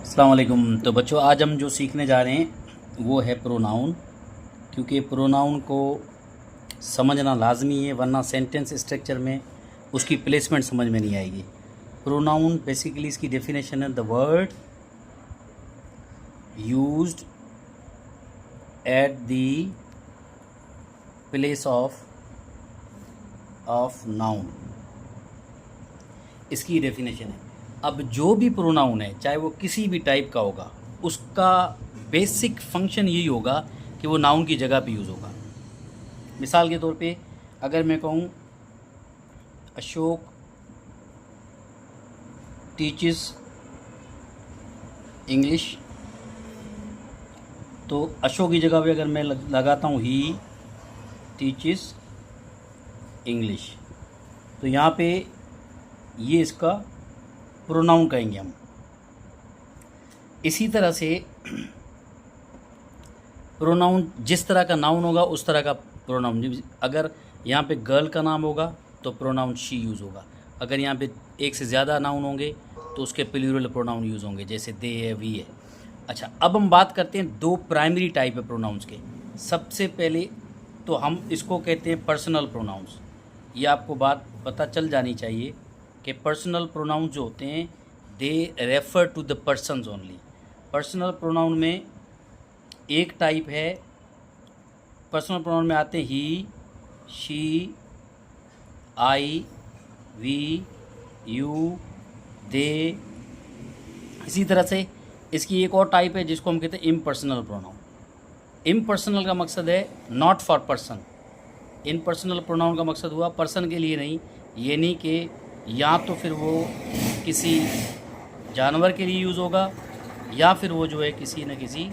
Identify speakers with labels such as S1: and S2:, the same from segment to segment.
S1: अस्सलाम वालेकुम। तो बच्चों, आज हम जो सीखने जा रहे हैं वो है प्रोनाउन, क्योंकि प्रोनाउन को समझना लाजमी है, वरना सेंटेंस स्ट्रक्चर में उसकी प्लेसमेंट समझ में नहीं आएगी। प्रोनाउन बेसिकली इसकी डेफिनेशन है the word used at the place of noun, इसकी डेफिनेशन है। अब जो भी प्रोनाउन है, चाहे वो किसी भी टाइप का होगा, उसका बेसिक फंक्शन यही होगा कि वो नाउन की जगह पे यूज़ होगा। मिसाल के तौर पे अगर मैं कहूँ अशोक टीचेस इंग्लिश, तो अशोक की जगह पे अगर मैं लगाता हूँ ही टीचेस इंग्लिश, तो यहाँ पे ये इसका प्रोनाउन कहेंगे हम। इसी तरह से प्रोनाउन जिस तरह का नाउन होगा उस तरह का प्रोनाउन। अगर यहाँ पे गर्ल का नाम होगा तो प्रोनाउन शी यूज़ होगा। अगर यहाँ पे एक से ज़्यादा नाउन होंगे तो उसके प्लूरल प्रोनाउन यूज़ होंगे, जैसे दे है, वी है। अच्छा, अब हम बात करते हैं दो प्राइमरी टाइप है प्रोनाउंस के। सबसे पहले तो हम इसको कहते हैं पर्सनल प्रोनाउंस। ये आपको बात पता चल जानी चाहिए कि पर्सनल प्रोनाउन जो होते हैं they refer to the persons only. Personal pronoun में एक टाइप है, पर्सनल प्रोनाउन में आते हैं he, she, I, we, you, they. इसी तरह से इसकी एक और टाइप है जिसको हम कहते हैं इम्पर्सनल प्रोनाउन। इम्पर्सनल का मकसद है not for person. Impersonal pronoun का मकसद हुआ पर्सन के लिए नहीं, ये नहीं कि या तो फिर वो किसी जानवर के लिए यूज़ होगा या फिर वो जो है किसी न किसी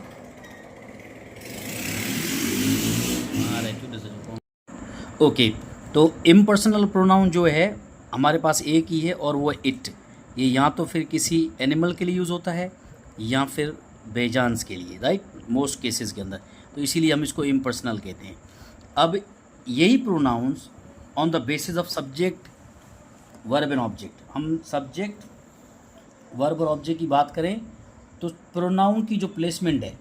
S1: ओके। तो इम्पर्सनल प्रोनाउन जो है हमारे पास एक ही है और वो इट। ये या तो फिर किसी एनिमल के लिए यूज़ होता है या फिर बेजान्स के लिए, राइट, मोस्ट केसेस के अंदर। तो इसीलिए हम इसको इम्पर्सनल कहते हैं। अब यही pronouns on the basis of subject, verb and object, हम सब्जेक्ट, वर्ब और ऑब्जेक्ट की बात करें तो प्रोनाउन की जो प्लेसमेंट है,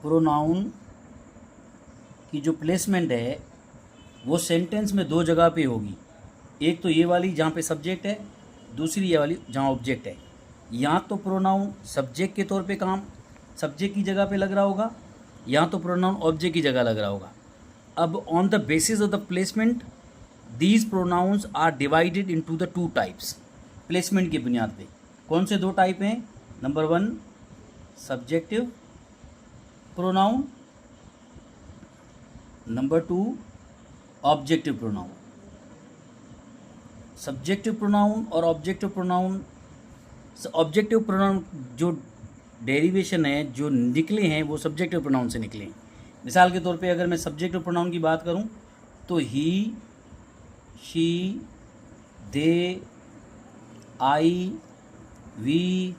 S1: प्रोनाउन की जो प्लेसमेंट है वो सेंटेंस में दो जगह पे होगी। एक तो ये वाली जहाँ पे सब्जेक्ट है, दूसरी ये वाली जहाँ ऑब्जेक्ट है। या तो प्रोनाउन सब्जेक्ट के तौर पे काम सब्जेक्ट की जगह पे लग रहा होगा, या तो प्रोनाउन ऑब्जेक्ट की जगह लग रहा होगा। अब on the basis of the placement these pronouns are divided into the two types. Placement की बुनियाद पे कौन से दो टाइप हैं? Number one subjective pronoun, number two objective pronoun. Subjective pronoun और ऑब्जेक्टिव प्रोनाउन, ऑब्जेक्टिव प्रोनाउन जो डेरिवेशन है, जो निकले हैं, वो सब्जेक्टिव प्रोनाउन से निकले हैं। मिसाल के तौर पे अगर मैं सब्जेक्टिव प्रोनाउन की बात करूं तो he, she, they, I, we,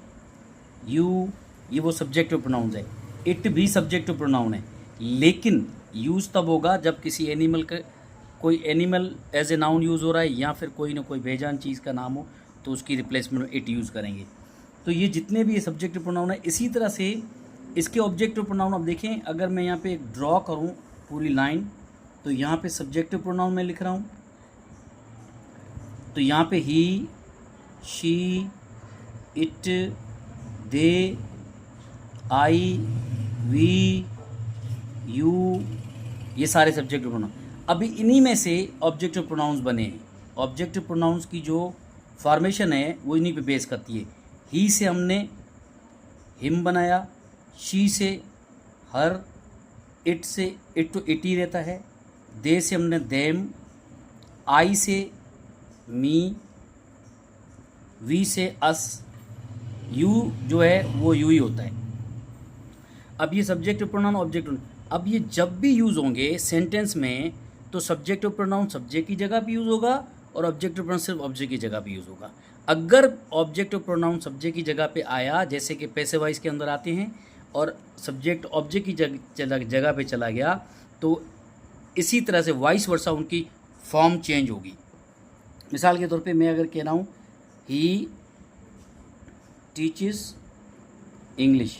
S1: you, ये वो सब्जेक्टिव प्रोनाउंस है। इट भी सब्जेक्टिव प्रोनाउन है, लेकिन यूज़ तब होगा जब किसी एनिमल का, कोई animal as a noun use हो रहा है या फिर कोई ना कोई बेजान चीज़ का नाम हो तो उसकी रिप्लेसमेंट में इट यूज़ करेंगे। तो ये जितने भी ये सब्जेक्टिव प्रोनाउन है, इसी तरह से इसके ऑब्जेक्टिव प्रोनाउन। अब देखें, अगर मैं यहाँ पे एक ड्रॉ करूँ पूरी लाइन, तो यहाँ पे सब्जेक्टिव प्रोनाउन मैं लिख रहा हूँ, तो यहाँ पे he, she, it, they, I, we, you, ये सारे सब्जेक्टिव प्रोनाउन। अभी इन्हीं में से ऑब्जेक्टिव प्रोनाउंस बने हैं। ऑब्जेक्टिव प्रोनाउंस की जो फॉर्मेशन है वो इन्हीं पे बेस करती है। ही से हमने हिम बनाया, शी से हर, इट से इट तो इट ही रहता है, दे से हमने देम, आई से मी, वी से अस, यू जो है वो यू ही होता है। अब ये सब्जेक्टिव प्रोनाउन, ऑब्जेक्टिव, अब ये जब भी यूज़ होंगे सेंटेंस में तो सब्जेक्टिव प्रोनाउन सब्जेक्ट की जगह पे यूज़ होगा और ऑब्जेक्टिव प्रोनाउन सिर्फ ऑब्जेक्ट की जगह पे यूज़ होगा। अगर ऑब्जेक्टिव प्रोनाउन सब्जेक्ट की जगह पे आया, जैसे कि पैसिव वॉइस के अंदर आते हैं, और सब्जेक्ट ऑब्जेक्ट की जगह पे चला गया, तो इसी तरह से वाइस वर्सा उनकी फॉर्म चेंज होगी। मिसाल के तौर पे मैं अगर कह रहा हूँ ही टीचेस इंग्लिश।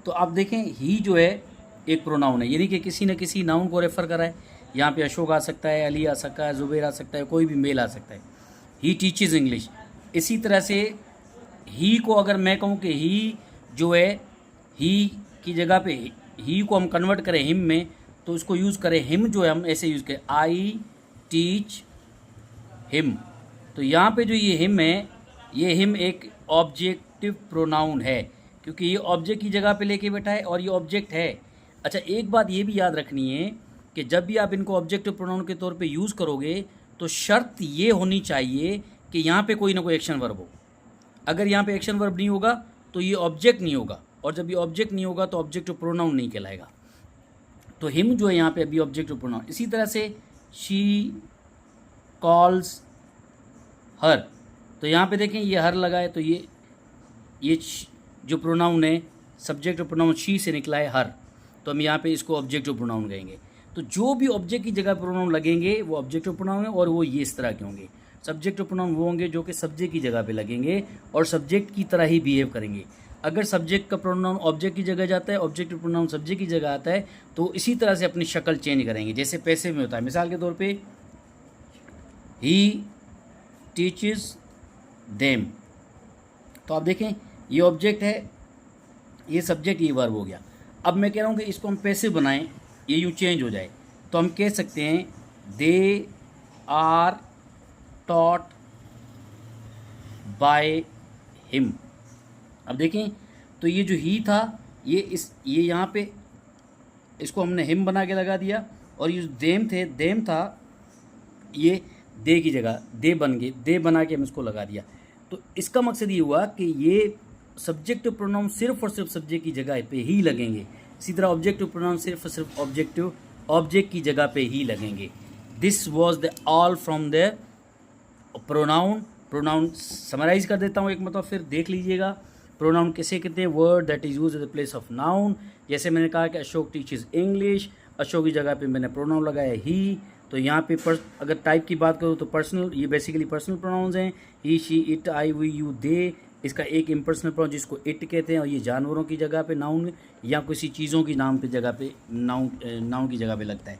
S1: तो आप देखें ही जो है एक प्रोनाउन है, यानी कि किसी न किसी नाउन को रेफ़र करा है। यहाँ पे अशोक आ सकता है, अली आ सकता है, ज़ुबैर आ सकता है, कोई भी मेल आ सकता है। ही टीचेज़ इंग्लिश। इसी तरह से ही को अगर मैं कहूँ कि ही जो है, ही की जगह पे ही को हम कन्वर्ट करें हिम में, तो इसको यूज़ करें हिम जो है हम ऐसे यूज़ करें, आई टीच हिम। तो यहाँ पे जो ये हिम है, ये हिम एक ऑब्जेक्टिव प्रोनाउन है, क्योंकि ये ऑब्जेक्ट की जगह पे लेके बैठा है और ये ऑब्जेक्ट है। अच्छा, एक बात ये भी याद रखनी है कि जब भी आप इनको ऑब्जेक्टिव प्रोनाउन के तौर पे यूज़ करोगे तो शर्त ये होनी चाहिए कि यहाँ पे कोई ना कोई एक्शन वर्ब हो। अगर यहाँ पे एक्शन वर्ब नहीं होगा तो ये ऑब्जेक्ट नहीं होगा, और जब ये ऑब्जेक्ट नहीं होगा तो ऑब्जेक्टिव प्रोनाउन नहीं कहलाएगा। तो हिम जो है यहाँ पे अभी ऑब्जेक्टिव प्रोनाउन। इसी तरह से शी कॉल्स हर, तो यहाँ पे देखें ये हर लगा है, तो ये जो प्रोनाउन है सब्जेक्टिव प्रोनाउन शी से निकला है हर, तो हम यहाँ पे इसको ऑब्जेक्टिव प्रोनाउन कहेंगे। तो जो भी ऑब्जेक्ट की जगह प्रोनाउन लगेंगे वो ऑब्जेक्टिव प्रोनाउन है, और वो ये इस तरह के होंगे। सब्जेक्टिव प्रोनाउन वो होंगे जो कि सब्जेक्ट की जगह पे लगेंगे और सब्जेक्ट की तरह ही बिहेव करेंगे। अगर सब्जेक्ट का प्रोनाउन ऑब्जेक्ट की जगह जाता है, ऑब्जेक्टिव प्रोनाउन सब्जेक्ट की जगह आता है, तो इसी तरह से अपनी शक्ल चेंज करेंगे, जैसे पैसे में होता है। मिसाल के तौर पे ही टीचेस देम, तो आप देखें ये ऑब्जेक्ट है, ये सब्जेक्ट, ये वर्ब हो गया। अब मैं कह रहा हूँ कि इसको हम पैसिव बनाएं, ये यूँ चेंज हो जाए, तो हम कह सकते हैं they are taught by him. अब देखें, तो ये जो ही था ये यहाँ पे इसको हमने हिम बना के लगा दिया, और ये जो देम था ये दे की जगह दे बन गए, दे बना के हम इसको लगा दिया। तो इसका मकसद ये हुआ कि ये सब्जेक्टिव प्रोनाउन सिर्फ और सिर्फ सब्जेक्ट की जगह पे ही लगेंगे। इसी तरह ऑब्जेक्टिव प्रोनाउन सिर्फ और सिर्फ ऑब्जेक्ट की जगह पे ही लगेंगे। This was the all from the pronoun summarize कर देता हूँ एक मतलब, फिर देख लीजिएगा। प्रोनाउन किसे कहते हैं? Word that is use at the place of noun. जैसे मैंने कहा कि अशोक टीचेस इंग्लिश, अशोक की जगह पे मैंने प्रोनाउन लगाया ही। तो यहाँ पे अगर टाइप की बात करूँ तो पर्सनल, ये बेसिकली पर्सनल प्रोनाउंस हैं, he she it I we you they. इसका एक इम्पर्सनल प्रोनाउन जिसको इट कहते हैं, और ये जानवरों की जगह पे नाउन या किसी चीज़ों की नाम पे जगह पे नाउन की जगह पे लगता है।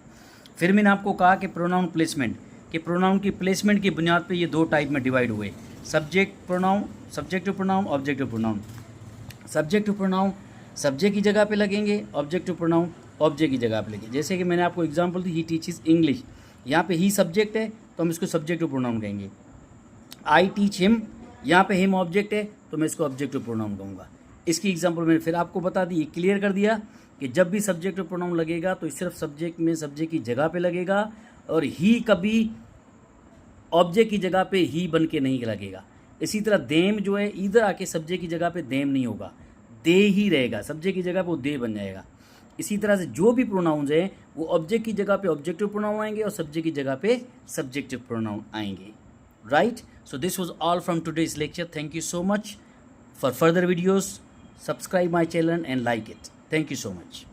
S1: फिर मैंने आपको कहा कि प्रोनाउन प्लेसमेंट, कि प्रोनाउन की प्लेसमेंट की बुनियाद पे ये दो टाइप में डिवाइड हुए, subjective pronoun, objective pronoun. Subjective pronoun subject की जगह पे लगेंगे, ऑब्जेक्टिव प्रोनाउन ऑब्जेक्ट की जगह पे लगेंगे। जैसे कि मैंने आपको example the, he teaches English, यहाँ पे ही सब्जेक्ट है तो हम इसको सब्जेक्टिव प्रोनाउन कहेंगे। आई टीच हिम, यहाँ पे हिम ऑब्जेक्ट है तो मैं इसको ऑब्जेक्टिव प्रोनाउन कहूँगा। इसकी एग्जांपल मैंने फिर आपको बता दी, क्लियर कर दिया कि जब भी सब्जेक्टिव प्रोनाउन लगेगा तो सिर्फ सब्जेक्ट में सब्जेक्ट की जगह पे लगेगा, और ही कभी ऑब्जेक्ट की जगह पे ही बन के नहीं लगेगा। इसी तरह देम जो है इधर आके सब्जेक्ट की जगह पे देम नहीं होगा, दे ही रहेगा, सब्जेक्ट की जगह पे वो दे बन जाएगा। इसी तरह से जो भी प्रोनाउंस हैं वो ऑब्जेक्ट की जगह पे ऑब्जेक्टिव प्रोनाउन आएंगे और सब्जेक्ट की जगह पे सब्जेक्टिव प्रोनाउन आएंगे। Right, so this was all from today's lecture. Thank you so much. For further videos, subscribe my channel and like it. Thank you so much.